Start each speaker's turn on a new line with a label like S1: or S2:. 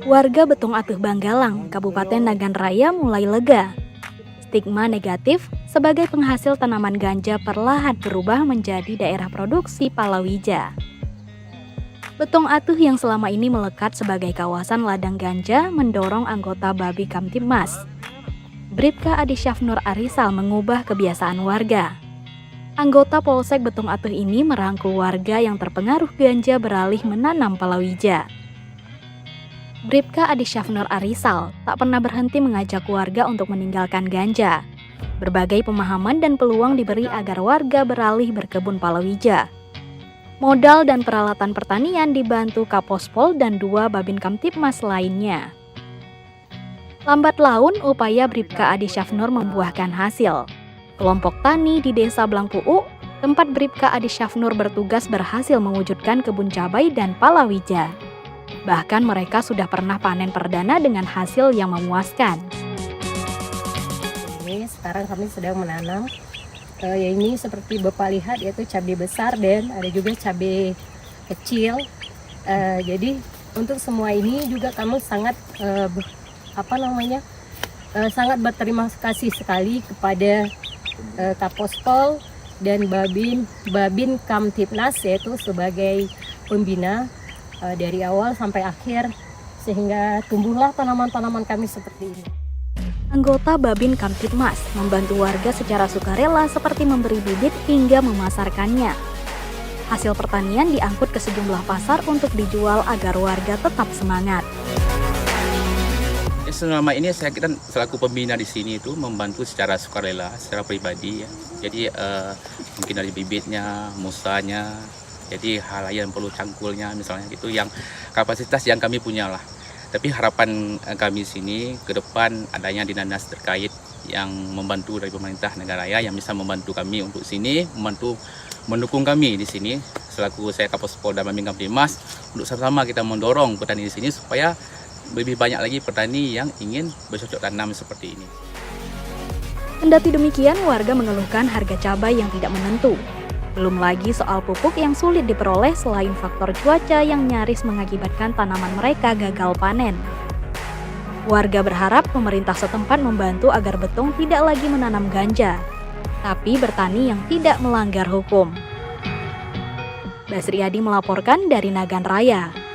S1: Warga Betung Atuh Banggalang, Kabupaten Nagan Raya mulai lega. Stigma negatif sebagai penghasil tanaman ganja perlahan berubah menjadi daerah produksi palawija. Betung Atuh yang selama ini melekat sebagai kawasan ladang ganja mendorong anggota Babi Kamtibmas, Bribka Adi Syafnur Arisal mengubah kebiasaan warga. Anggota Polsek Betung Atuh ini merangkul warga yang terpengaruh ganja beralih menanam palawija. Bribka Adi Syafnur Arisal tak pernah berhenti mengajak warga untuk meninggalkan ganja. Berbagai pemahaman dan peluang diberi agar warga beralih berkebun palawija. Modal dan peralatan pertanian dibantu Kapospol dan 2 Babin Kamtibmas lainnya. Lambat laun, upaya Bribka Adi Syafnur membuahkan hasil. Kelompok tani di Desa Blangpuu, tempat Bribka Adi Syafnur bertugas, berhasil mewujudkan kebun cabai dan palawija. Bahkan mereka sudah pernah panen perdana dengan hasil yang memuaskan.
S2: Ini sekarang kami sedang menanam, ini seperti Bapak lihat yaitu cabai besar dan ada juga cabai kecil. Jadi untuk semua ini juga kami sangat sangat berterima kasih sekali kepada Kapospol dan Babin Kamtibmas, yaitu sebagai pembina dari awal sampai akhir, sehingga tumbuhlah tanaman-tanaman kami seperti ini.
S1: Anggota Babin Kamtibmas membantu warga secara sukarela seperti memberi bibit hingga memasarkannya. Hasil pertanian diangkut ke sejumlah pasar untuk dijual agar warga tetap semangat.
S3: Selama ini kita selaku pembina di sini itu membantu secara sukarela, secara pribadi ya. Jadi mungkin dari bibitnya, musanya, jadi hal yang perlu cangkulnya misalnya itu yang kapasitas yang kami punya lah. Tapi harapan kami sini ke depan adanya dinas terkait yang membantu dari pemerintah negara raya yang bisa membantu kami untuk sini, membantu mendukung kami di sini selaku saya Kapospol dan Babin Kamtibmas untuk sama-sama kita mendorong petani di sini supaya lebih banyak lagi petani yang ingin bercocok tanam seperti ini.
S1: Kendati demikian, warga mengeluhkan harga cabai yang tidak menentu. Belum lagi soal pupuk yang sulit diperoleh selain faktor cuaca yang nyaris mengakibatkan tanaman mereka gagal panen. Warga berharap pemerintah setempat membantu agar Betung tidak lagi menanam ganja, tapi bertani yang tidak melanggar hukum. Basri Adi melaporkan dari Nagan Raya.